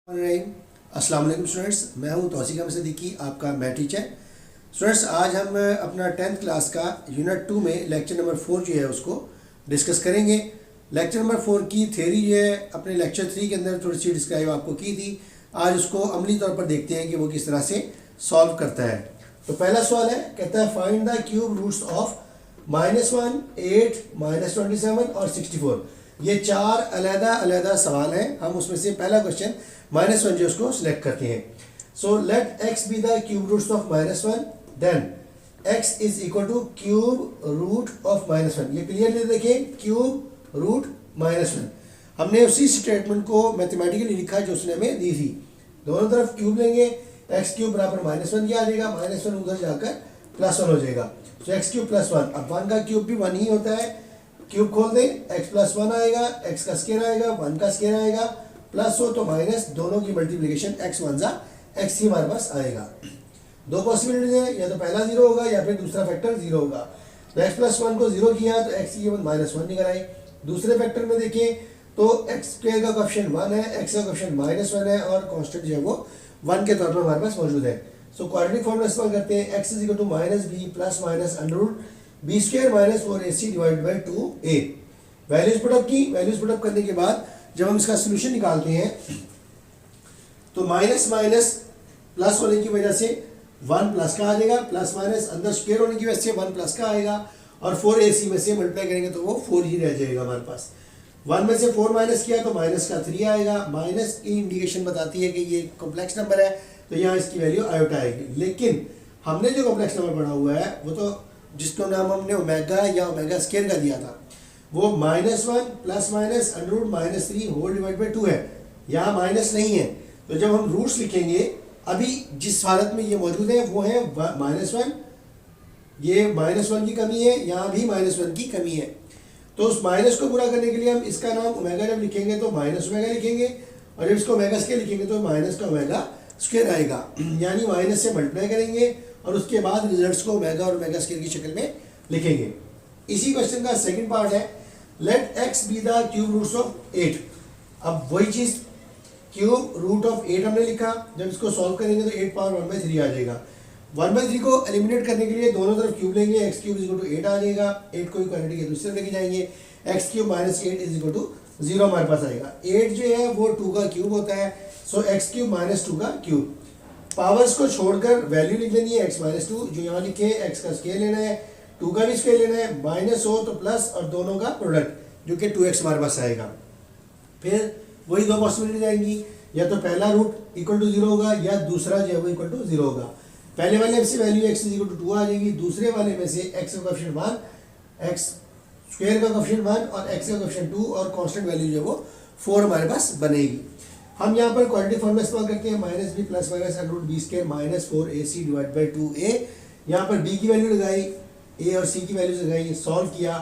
अस्सलाम वालेकुम स्टूडेंट्स, मैं हूं तौसीक अहमद सिद्दीकी, आपका मैथ टीचर। स्टूडेंट्स, आज हम अपना 10th क्लास का यूनिट 2 में लेक्चर नंबर 4 जो है उसको डिस्कस करेंगे। लेक्चर नंबर 4 की थ्योरी जो है अपने लेक्चर 3 के अंदर थोड़ी सी डिस्क्राइब आपको की थी। आज उसको अमली तौर पर देखते हैं कि वो किस तरह से सॉल्व करता है। तो पहला सवाल है, कहता है find the cube roots of -1, 8, -27 और 64। ये चार अलग-अलग सवाल हैं। हम उसमें से पहला क्वेश्चन -1 जो उसको सिलेक्ट करते हैं। So let x be the cube roots of -1, then x is equal to cube root of -1। ये क्लियरली देखें, क्यूब रूट -1। हमने उसी स्टेटमेंट को मैथमेटिकली लिखा जो उसने हमें दी थी। दोनों तरफ क्यूब लेंगे, x क्यूब बराबर -1 ये आ जाएगा, -1 उधर जाकर +1 हो जाएगा। तो x क्यूब +1, अब 1 का क्यूब भी 1 ही होता है। क्यूब खोल दें, x +1 आएगा, x का स्क्वायर आएगा, 1 का स्क्वायर आएगा, प्लस हो तो माइनस, दोनों की मल्टीप्लिकेशन x 1 जा x ही हमारे पास आएगा। दो पॉसिबिलिटीज है, या तो पहला 0 होगा या फिर दूसरा फैक्टर 0 होगा। तो x +1 को 0 किया तो x की कीमत -1 निकल आई। दूसरे फैक्टर में देखें तो x स्क्वायर का कोएफिशिएंट 1 है, x का कोएफिशिएंट -1 है और कांस्टेंट जो है वो 1 के तौर पर हमारे पास मौजूद है। सो क्वाड्रेटिक फॉर्मूला इस्तेमाल करते हैं, x = -b plus minus √b² - 4ac divided by 2a। Values put up की, वैल्यूज पुटअप करने के बाद जब हम इसका सोल्यूशन निकालते हैं तो माइनस माइनस प्लस होने की वजह से 1 प्लस का आ जाएगा, प्लस माइनस अंदर स्क्वायर होने की वजह से 1 प्लस का आएगा और 4ac में से मल्टीप्लाई करेंगे तो वो 4 ही रह जाएगा हमारे पास। 1 में से 4 माइनस किया तो माइनस का 3 आएगा। माइनस की इंडिकेशन बताती है कि ये कॉम्प्लेक्स नंबर है, तो यहाँ इसकी वैल्यू आयोटा आएगी। लेकिन हमने जो कॉम्प्लेक्स नंबर पढ़ा हुआ है वो तो जिसका नाम हमने ओमेगा या ओमेगा स्क्वायर का दिया था, वो -1 plus minus √-3 whole divide by 2 है। यहाँ माइनस नहीं है, तो जब हम रूट्स लिखेंगे अभी जिस हालत में ये मौजूद है वो है -1, ये -1 की कमी है, यहाँ भी -1 की कमी है। तो उस माइनस को पूरा करने के लिए हम इसका नाम ओमेगा जब लिखेंगे तो माइनस ओमेगा लिखेंगे, और जब इसको ओमेगा स्क्वायर लिखेंगे तो माइनस का ओमेगा स्क्वायर आएगा। यानी माइनस से मल्टीप्लाई करेंगे और उसके बाद रिजल्ट्स को ओमेगा और ओमेगा स्क्वायर की शक्ल में लिखेंगे। इसी क्वेश्चन का सेकंड पार्ट है, let x be the cube roots of 8। अब वही चीज, क्यूब रूट ऑफ 8 हमने लिखा, जब इसको सॉल्व करेंगे तो 8 पावर 1/3 आ जाएगा। 1/3 को एलिमिनेट करने के लिए दोनों तरफ क्यूब लेंगे, x क्यूब = 8 आ जाएगा। 8 को इक्वालिटी के दूसरे लेके जाएंगे, x क्यूब - 8 = 0 हमारे पास आएगा। 8 जो है वो 2 का क्यूब होता है, सो x क्यूब - 2 का क्यूब। पावर्स को छोड़कर वैल्यू लिख लेनी है, x - 2 जो यहाँ लिखे, x का स्क्वायर लेना है, 2 का भी स्क्वायर लेना है, माइनस हो तो प्लस और दोनों का प्रोडक्ट जो कि 2x हमारे पास आएगा। फिर वही दो पॉसिबिलिटी आएंगी, या तो पहला रूट इक्वल टू 0 होगा या दूसरा जो है वो इक्वल टू 0 होगा। पहले वाले से वैल्यू x = 2 आ जाएगी, दूसरे वाले में से x का कोएफिशिएंट 1, x स्क्वायर का कोएफिशिएंट 1 और x का कोएफिशिएंट 2 और कांस्टेंट वैल्यू जो है वो 4 हमारे पास बनेगी। हम यहाँ पर क्वाड्रेटिक फॉर्मूला इस्तेमाल करते हैं, -b plus minus √b² - 4ac divide by 2a। यहाँ पर b की वैल्यू लगाई, a और c की वैल्यू लगाई, सॉल्व किया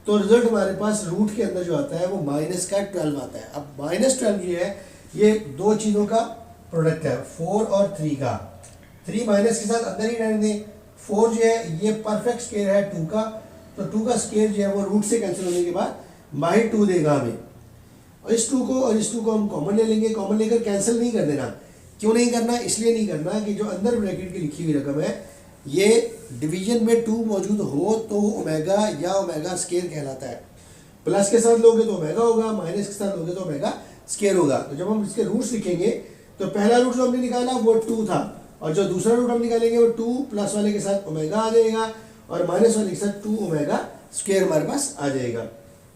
तो रिजल्ट हमारे पास रूट के अंदर जो आता है वो -12 आता है। अब -12 जो है ये दो चीज़ों का प्रोडक्ट है, 4 और 3 का। 3 माइनस के साथ अंदर ही रहने दें। 4 जो है ये परफेक्ट स्क्वायर है 2 का, तो 2 का स्क्वायर जो है वो रूट से कैंसिल होने के बाद -2 देगा हमें। और इस 2 को और इस 2 को हम कॉमन ले लेंगे, कॉमन लेकर कैंसिल नहीं कर देना। क्यों नहीं करना? इसलिए नहीं करना कि जो अंदर ब्रैकेट की लिखी हुई रकम है ये डिवीजन में 2 मौजूद हो तो ओमेगा या ओमेगा स्क्वायर कहलाता है। प्लस के साथ लोगे तो ओमेगा होगा, माइनस के साथ लोगे तो ओमेगा स्क्वायर होगा। तो जब हम इसके रूट्स लिखेंगे तो पहला रूट जो हमने निकाला वो 2 था, और जो दूसरा रूट हम निकालेंगे वो 2 प्लस वाले के साथ ओमेगा आ जाएगा और माइनस वाले के साथ 2 ओमेगा स्क्वायर हमारे पास आ जाएगा।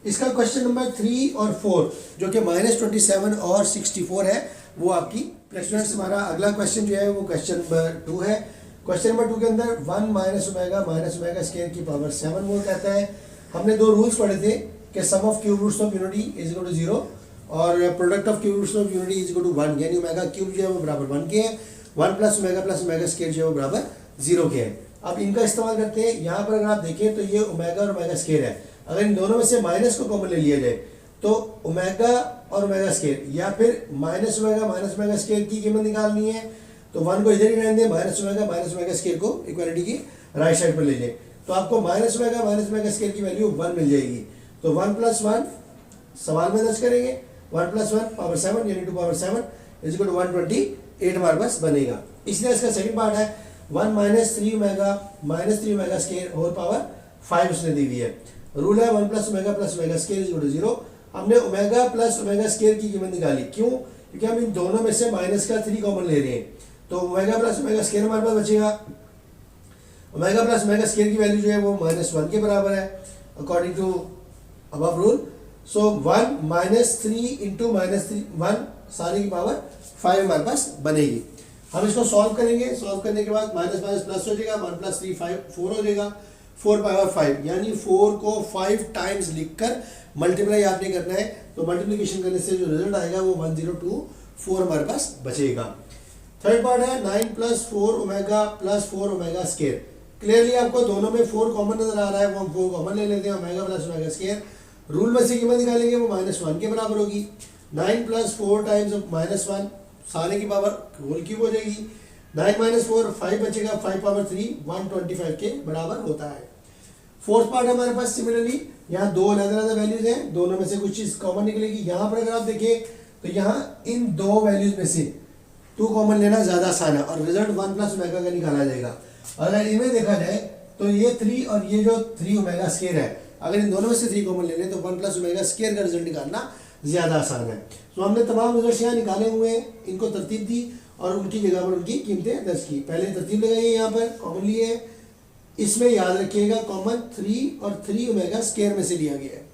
इसका क्वेश्चन नंबर 3 और 4 जो कि -27 और 64 है वो आपकी स्टूडेंट्स। हमारा अगला क्वेश्चन जो है वो क्वेश्चन नंबर 2 है। क्वेश्चन नंबर 2 के अंदर 1 - ओमेगा स्क्वायर की पावर 7 वो कहता है। हमने दो रूल्स पढ़े थे कि sum of cube roots of unity = 0 और product of cube roots of unity = 1, यानी ओमेगा क्यूब जो है वो बराबर 1 के हैं, 1 प्लस ओमेगा स्क्वायर जो है वो बराबर 0 के हैं। अब इनका इस्तेमाल करते हैं। यहाँ पर अगर आप देखें तो ये ओमेगा और ओमेगा स्क्वायर है, अगर इन दोनों में से माइनस को कॉमन ले लिया जाए तो ओमेगा और ओमेगा स्क्वायर, या फिर -ओमेगा स्क्वायर की कीमत निकालनी है तो 1 को इधर ही रहने दें, -ओमेगा स्क्वायर को इक्वालिटी की राइट साइड पर ले जाए तो आपको -ओमेगा स्क्वायर की वैल्यू 1 मिल जाएगी। तो 1 + 1 सवाल में दर्ज करेंगे, 1 + 1 पावर 7 यानी 2 पावर 7, इज इक्वल टू 128 हमारे पास बनेगा। इसलिए इसका सेकंड पार्ट है 1 minus 3 omega square whole power 5 उसने दी हुई है। रूल है 1 plus omega square is equal to 0। हमने ओमेगा प्लस ओमेगा स्केयर की कीमत निकाली, क्यों? क्योंकि हम इन दोनों में से माइनस का 3 कॉमन ले रहे हैं, तो ओमेगा प्लस ओमेगा स्केयर हमारे पास बचेगा। ओमेगा प्लस ओमेगा स्केयर की वैल्यू जो है वो -1 के बराबर है according to above rule. So 1 minus 3 into -3 1 सारे की पावर 5 हमारे पास बनेगी। हम इसको सॉल्व करेंगे, सॉल्व करने के बाद माइनस माइनस प्लस हो जाएगा, 1 प्लस 3 5 4 हो जाएगा, 4 पावर 5 यानी 4 को 5 टाइम्स लिखकर मल्टीप्लाई आपने करना है। तो मल्टीप्लिकेशन करने से जो रिजल्ट आएगा वो 1024 हमारे पास बचेगा। थर्ड पार्ट है 9 प्लस 4 ओमेगा स्केयर। क्लियरली आपको दोनों में 4 कॉमन नजर आ रहा है, वो हम 4 कॉमन ले लेते हैं। Omega plus omega square rule में से कीमत निकालेंगे, वो -1 के बराबर होगी। 9 प्लस 4 टाइम्स -1 सारे की पावर होल क्यूब हो जाएगी। 9 माइनस 4 5 बचेगा, 5 पावर 3 125 के बराबर होता है। फोर्थ पार्ट हमारे पास सिमिलरली यहाँ दो अलग वैल्यूज हैं, दोनों में से कुछ चीज कॉमन निकलेगी। यहाँ पर अगर आप देखें तो यहाँ इन दो वैल्यूज में से 2 कॉमन लेना ज्यादा आसान है और रिजल्ट 1 प्लस ओमेगा का निकाला जाएगा। अगर इनमें देखा जाए तो ये 3 और ये जो 3 ओमेगा स्केयर है, अगर इन दोनों में से 3 कॉमन ले लें तो 1 प्लस ओमेगा स्केयर का रिजल्ट निकालना ज्यादा आसान है। तो हमने तमाम रिजल्ट यहाँ निकाले हुए हैं, इनको तरतीब दी और उनकी जगह पर उनकी कीमतें दर्ज की। पहले तरतीब लगाई है, यहाँ पर कॉमन लिए है, इसमें याद रखिएगा कॉमन 3 और 3 ओमेगा स्केयर में से लिया गया है।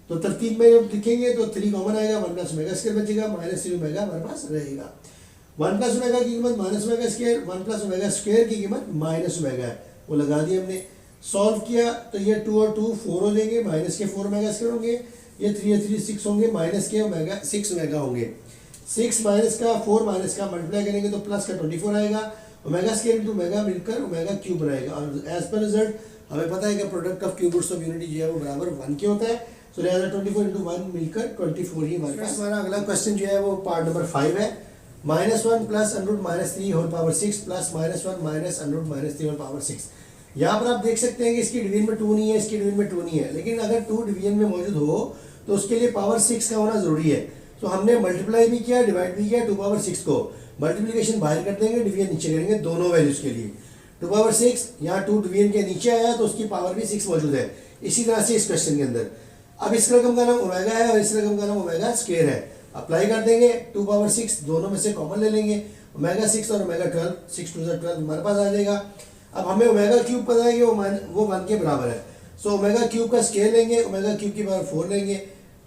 तो तरतीब में जब लिखेंगे तो 3 कॉमन आएगा, 1 प्लस ओमेगा स्केयर बचेगा, -3 ओमेगा हमारे पास रहेगा। 1 प्लस ओमेगा की कीमत minus omega square, 1 plus omega square की कीमत माइनस ओमेगा है, वो लगा दिया हमने। सॉल्व किया तो ये 2 और 2 4 हो जाएंगे, माइनस के 4 ओमेगा स्केयर होंगे, ये 3 और 3 6 होंगे, माइनस के ओमेगा 6 ओमेगा होंगे। 6 माइनस का 4 माइनस का मल्टीप्लाई करेंगे तो प्लस का 24 आएगा। ओमेगा स्केयर इंटू ओमेगा मिलकर ओमेगा क्यूब बनाएगा और एज पर रिजल्ट हमें पता है कि product of cube roots of unity जो है वो बराबर 1 के होता है। सो लिहाजा 24 इंटू 1 मिलकर 24 ही हमारे पास। हमारा अगला क्वेश्चन जो है वो पार्ट नंबर 5 है। -1 plus √-3 whole power 6 plus -1 minus √-3 whole power 6। यहाँ पर आप देख सकते हैं कि इसकी डिवीजन में 2 नहीं है, इसकी डिवीजन में 2 नहीं है, लेकिन अगर 2 डिवीजन में मौजूद हो तो उसके लिए पावर 6 का होना जरूरी है। तो हमने मल्टीप्लाई भी किया, डिवाइड भी किया 2 पावर 6 को। मल्टीप्लिकेशन बाहर कर देंगे, डिवीजन नीचे करेंगे दोनों वैल्यूज के लिए। 2 पावर 6 यहाँ 2 डिवीजन के नीचे आया तो उसकी पावर भी 6 मौजूद है। इसी तरह से इस क्वेश्चन के अंदर अब इस रकम का नाम ओमेगा है और इस रकम का नाम ओमेगा स्क्वायर है। अप्लाई कर देंगे, 2 पावर 6 दोनों में से कॉमन ले लेंगे, ओमेगा 6 और ओमेगा 12, 6 2 12 हमारे पास आ जाएगा। अब हमें ओमेगा क्यूब पता है कि वो 1 के बराबर है। सो ओमेगा क्यूब का स्केयर लेंगे, ओमेगा क्यूब की पावर 4 लेंगे,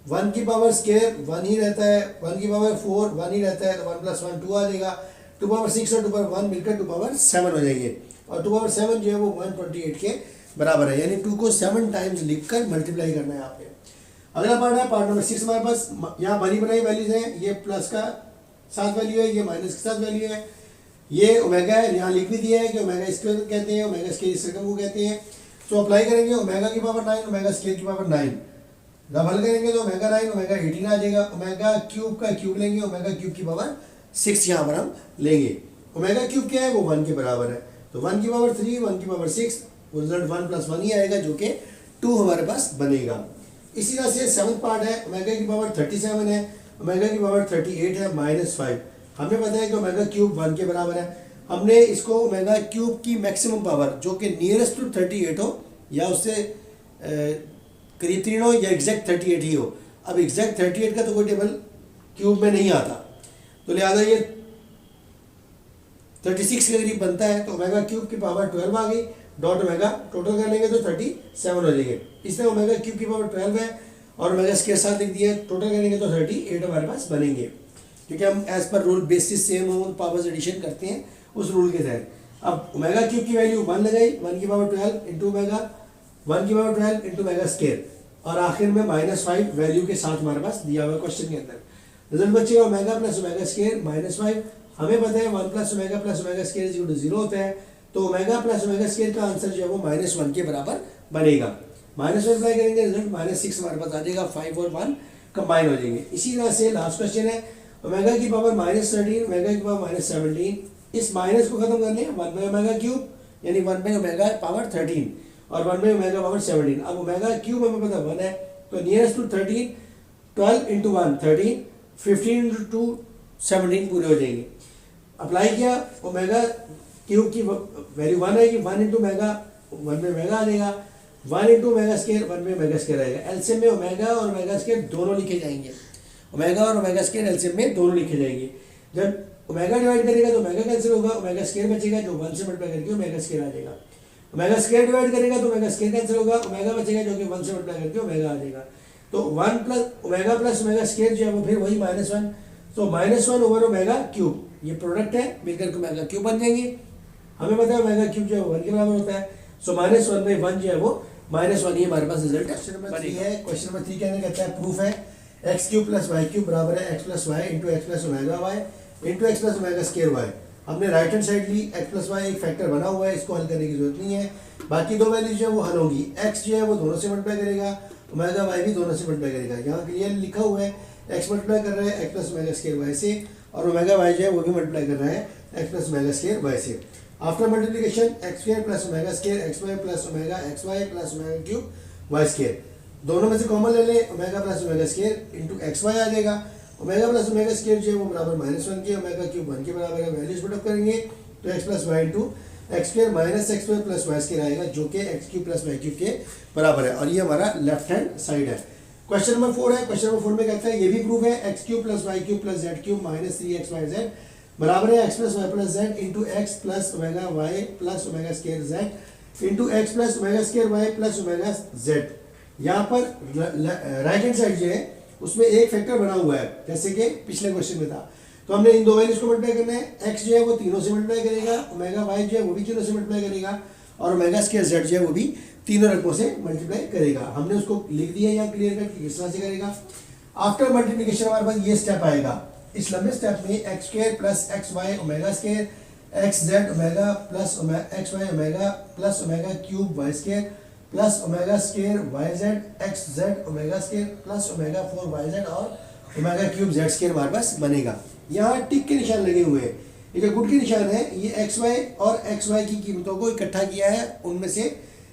1 की पावर स्केयर 1 ही रहता है, 1 की पावर 4 1 ही रहता है, तो 1 प्लस 1 2 आ जाएगा। 2 पावर 6 और 2 पावर 1 मिलकर 2 पावर 7 हो जाएंगे और 2 पावर 7 जो है वो 128 के बराबर है, यानी 2 को 7 टाइम्स लिखकर मल्टीप्लाई करना है आपने। अगला पार्ट है पार्ट नंबर 6 हमारे पास। यहाँ बनी बनाई वैल्यूज हैं, ये प्लस का साथ वैल्यू है, ये माइनस के साथ वैल्यू है, ये ओमेगा है, यहाँ लिख भी दिया है कि ओमेगा स्क्वायर कहते हैं, ओमेगा स्क्वायर इस रकम को कहते हैं। सो अप्लाई करेंगे, ओमेगा की पावर 9 ओमेगा स्क्वायर की पावर 9, जब हल करेंगे तो ओमेगा 9 ओमेगा 18 आ जाएगा। ओमेगा क्यूब का क्यूब लेंगे, ओमेगा क्यूब की पावर 6 यहाँ पर हम लेंगे। ओमेगा क्यूब क्या है, वो 1 के बराबर है, तो 1 की पावर 3 1 की पावर 6, रिजल्ट 1 प्लस 1 ही आएगा जो कि 2 हमारे पास बनेगा। इसी तरह से 7th पार्ट है, ओमेगा की पावर 37 है, ओमेगा की पावर 38 है, -5। हमें पता है कि ओमेगा क्यूब 1 के बराबर है। हमने इसको ओमेगा क्यूब की मैक्सिमम पावर जो कि नियरेस्ट टू 38 हो या उससे करीब 3 हो या एग्जैक्ट 38 ही हो। अब एग्जैक्ट 38 का तो कोई टेबल क्यूब में नहीं आता, तो लिहाजा ये 36 के करीब बनता है, तो ओमेगा क्यूब की पावर 12 आ गई, डॉट ओमेगा टोटल कर लेंगे तो 37 हो जाएंगे। इसमें ओमेगा क्यूब की पावर 12 है और ओमेगा स्क्वायर साथ लिख दिया, टोटल करेंगे तो 38 हमारे पास बनेंगे, क्योंकि हम एज पर रूल बेसिस सेम हो पावर्स एडिशन करते हैं उस रूल के तहत। अब ओमेगा क्यूब की वैल्यू 1 लगाई, 1 की पावर 12 इंटू ओमेगा, 1 की पावर 12 इंटू ओमेगा स्क्वायर, और आखिर में -5 वैल्यू के साथ हमारे पास दिया हुआ क्वेश्चन के अंदर। रिजल्ट बचेगा ओमेगा प्लस ओमेगा स्क्वायर -5। हमें पता है 1 plus omega square is equal to 0 होता है, तो ओमेगा प्लस ओमेगा स्क्वायर का आंसर जो है वो -1 के बराबर बनेगा। -1 अप्लाई करेंगे, रिजल्ट -6 हमारे पास आ जाएगा, 5 और 1 कंबाइन हो जाएंगे। इसी तरह से लास्ट क्वेश्चन है, ओमेगा की पावर -13 ओमेगा की पावर -17, इस माइनस को खत्म करने 1 बाई ओमेगा क्यूब यानी 1 बाई ओमेगा पावर 13 और 1 बाई ओमेगा पावर 17। अब ओमेगा क्यूब हमें पता 1 है, तो नियरेस्ट टू 13, 12 इंटू 1 13, 15 इंटू 2 17 पूरे हो जाएंगे। अप्लाई किया, ओमेगा क्यूब की वैल्यू 1 आएगी, 1 इंटू ओमेगा 1 में ओमेगा आ जाएगा, 1 इंटू ओमेगा स्केयर 1 में ओमेगा स्केयर आएगा। एलसीएम में ओमेगा और ओमेगा स्केयर दोनों लिखे जाएंगे, ओमेगा और ओमेगा स्केयर एलसीएम में दोनों लिखे जाएंगे। जब ओमेगा डिवाइड करेगा तो ओमेगा कैंसिल होगा, ओमेगा स्केयर बचेगा जो 1 से मल्टीप्लाई करके ओमेगा स्केयर आ जाएगा। ओमेगा स्केयर डिवाइड करेगा तो ओमेगा स्केयर कैंसिल होगा, ओमेगा बचेगा जो कि 1 से मल्टीप्लाई करके ओमेगा आ जाएगा। तो 1 प्लस ओमेगा स्केयर जो है वो फिर वही -1, तो -1 ओवर ओमेगा क्यूब, ये प्रोडक्ट है, मिलकर के ओमेगा क्यूब बन जाएंगे। हमें पता है ओमेगा क्यूब जो है 1 के बराबर होता है, सो -1/1 जो है वो -1, ये हमारे पास रिजल्ट है। क्वेश्चन नंबर 3 है, क्वेश्चन नंबर 3 कहने कहता है प्रूफ है x cube plus y cube बराबर है x plus y into x plus omega y into x plus omega square y. हमने राइट हैंड साइड ली, एक्स प्लस वाई एक फैक्टर बना हुआ है, इसको हल करने की जरूरत नहीं है, बाकी दो वैल्यूज जो है वो हल होंगी। एक्स जो है वो दोनों से मल्टीप्लाई करेगा, ओमेगा वाई भी दोनों से मल्टीप्लाई करेगा। यहाँ क्लियर लिखा हुआ है एक्स मल्टीप्लाई कर रहा है x plus omega square y से, और ओमेगा वाई जो है वो भी मल्टीप्लाई कर रहा है x plus omega square y से। After multiplication x square plus omega square x y plus omega x y plus omega cube y square, दोनों में से कॉमन ले लें, omega plus omega square into x y आ जाएगा। Omega plus omega square जो है वो बराबर -1 के, ओमेगा क्यूब 1 के बराबर है। वैल्यूज पुट अप करेंगे तो x plus y into x square minus x y plus y square आएगा जो कि x cube plus y cube के बराबर है, और ये हमारा लेफ्ट हैंड साइड है। क्वेश्चन नंबर 4 है, क्वेश्चन नंबर 4 में कहता है ये भी प्रूफ है x cube plus y cube plus z cube minus 3xyz बराबर है x plus y plus z into x plus omega y plus omega square z into x plus omega square y plus omega z. यहाँ पर right hand side जो है उसमें एक factor बना हुआ है जैसे कि पिछले क्वेश्चन में था, तो हमने इन दो वैल्यूज को मल्टीप्लाई करना है। एक्स जो है वो तीनों से मल्टीप्लाई करेगा, ओमेगा वाई जो है वो भी तीनों से मल्टीप्लाई करेगा, और ओमेगा स्क्वायर जेड जो है वो भी तीनों रकमों से मल्टीप्लाई करेगा। हमने उसको लिख दिया यहाँ क्लियर कर किस तरह से करेगा। आफ्टर मल्टीप्लिकेशन हमारे पास ये स्टेप आएगा, इस लंबे स्टेप में x square plus x y omega square x z omega plus x y omega plus omega cube y square plus omega square y z x z omega square plus omega 4 y z और omega cube z square हमारे पास बनेगा। यहाँ टिक के निशान लगे हुए हैं, ये जो गुड के निशान है ये एक्स वाई और एक्स वाई की कीमतों को इकट्ठा किया है, उनमें से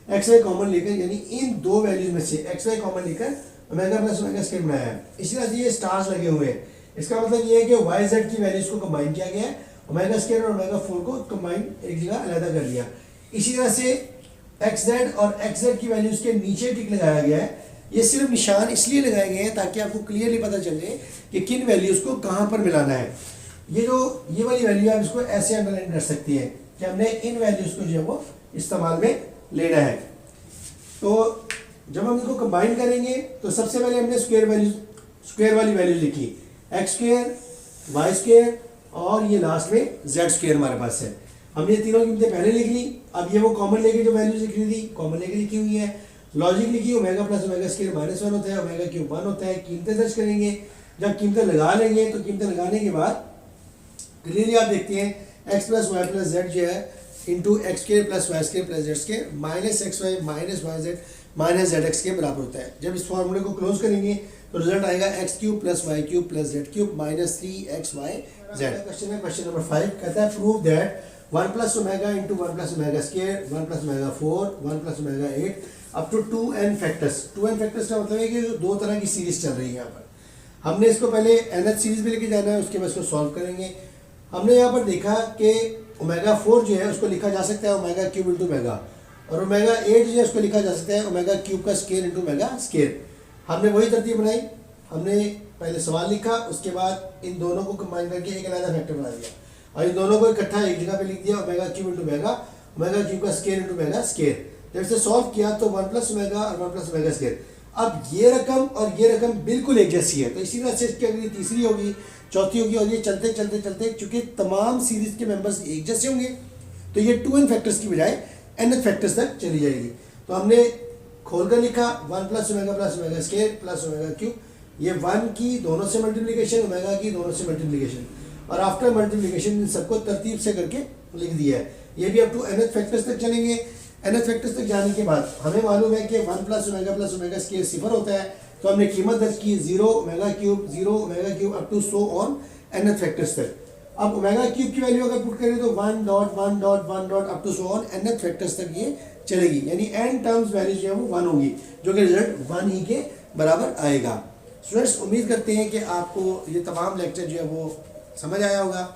एक्स वाई कॉमन लेकर, यानी इन दो वैल्यूज में से एक्स वाई कॉमन लेकर ओमेगा प्लस ओमेगा स्क्वायर बनाया है। इसी तरह से ये स्टार्स लगे हुए हैं, इसका मतलब ये है कि वाई जेड की वैल्यूज को कंबाइन किया गया है, ओमेगा स्क्वायर और ओमेगा 4 को कंबाइन एक जगह अलग कर लिया। इसी तरह से एक्स जेड और एक्स जेड की वैल्यूज के नीचे टिक लगाया गया है। ये सिर्फ निशान इसलिए लगाए गए हैं ताकि आपको क्लियरली पता चले कि किन वैल्यूज को कहाँ पर मिलाना है। ये वाली वैल्यू आप इसको ऐसे अंडरलाइन कर सकती है कि हमने इन वैल्यूज को जो है वो इस्तेमाल में लेना है। तो जब हम इनको कंबाइन करेंगे तो सबसे पहले हमने स्क्वायर वाली वैल्यू लिखी, एक्स स्क्वायर वाई स्क्वायर और ये लास्ट में जेड स्क्वायर हमारे पास है। हमने तीनों कीमतें पहले लिख ली, अब ये वो कॉमन लेके जो वैल्यूज लिखी थी कॉमन लेके लिखी हुई है। लॉजिक लिखी, ओमेगा प्लस ओमेगा स्क्वायर -1 होता है, ओमेगा क्यूब 1 होता है। कीमतें दर्ज करेंगे, जब कीमतें लगा लेंगे तो कीमतें लगाने के बाद क्लियरली आप देखते हैं x plus y plus z जो है into x square plus y square plus z square minus x y minus y z minus z x के बराबर होता है। जब इस फॉर्मूले को क्लोज करेंगे तो रिजल्ट आएगा x cube plus y cube plus z cube minus 3xy z. Question है क्वेश्चन नंबर 5, कहता है prove that 1 plus omega into 1 plus omega square 1 plus omega 4 1 plus omega 8 up to 2n factors. 2n factors का मतलब है कि दो तरह की सीरीज चल रही है। यहाँ पर हमने इसको पहले nth सीरीज में लेके जाना है, उसके बाद इसको सॉल्व करेंगे। हमने यहाँ पर देखा कि ओमेगा 4 जो है उसको लिखा जा सकता है ओमेगा क्यूब इंटू ओमेगा, और ओमेगा 8 जो है उसको लिखा जा सकता है ओमेगा क्यूब का स्क्वायर इंटू ओमेगा स्क्वायर। हमने वही तरतीब बनाई, हमने पहले सवाल लिखा, उसके बाद इन दोनों को कंबाइन करके एक अलग फैक्टर बना दिया, और इन दोनों को इकट्ठा एक जगह पे लिख दिया omega cube into omega cube का स्क्वायर इंटू ओमेगा स्क्वायर। जब इसे सॉल्व किया तो 1 प्लस ओमेगा और 1 प्लस ओमेगा स्क्वायर। अब ये रकम और ये रकम बिल्कुल एक जैसी है, तो इसी तरह से इसकी अगली तीसरी होगी, चौथी होगी, और ये चलते चलते चलते चूंकि तमाम सीरीज के मेंबर्स एक जैसे होंगे तो ये 2n फैक्टर्स की बजाय nth फैक्टर्स तक चली जाएगी। तो हमने खोलकर लिखा 1 plus omega square plus omega cube, ये 1 की दोनों से मल्टीप्लिकेशन, ओमेगा की दोनों से मल्टीप्लिकेशन, और आफ्टर मल्टीप्लिकेशन इन सबको तरतीब से करके लिख दिया है। ये भी अप टू nth फैक्टर्स तक चलेंगे। nth फैक्टर्स तक जाने के बाद हमें मालूम है कि 1 प्लस ओमेगा स्क्वायर 0 होता है, तो हमने कीमत दर्ज की 0 omega cube up to so on nth factors तक। अब ओमेगा क्यूब की वैल्यू अगर पुट करें तो 1 dot 1 dot 1 dot up to so on nth factors तक ये चलेगी, यानी n टर्म्स वैल्यू जो है वो 1 होगी, जो कि रिजल्ट 1 ही के बराबर आएगा। स्टूडेंट्स, उम्मीद करते हैं कि आपको ये तमाम लेक्चर जो है वो समझ आया होगा।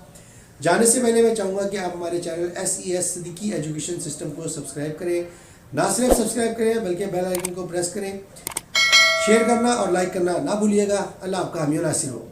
जाने से पहले मैं चाहूँगा कि आप हमारे channel SES Siddiqui education system को सब्सक्राइब करें, ना सिर्फ सब्सक्राइब करें बल्कि बेल आइकन को प्रेस करें, शेयर करना और लाइक करना ना भूलिएगा। अल्लाह आपका हामी और नासिर हो।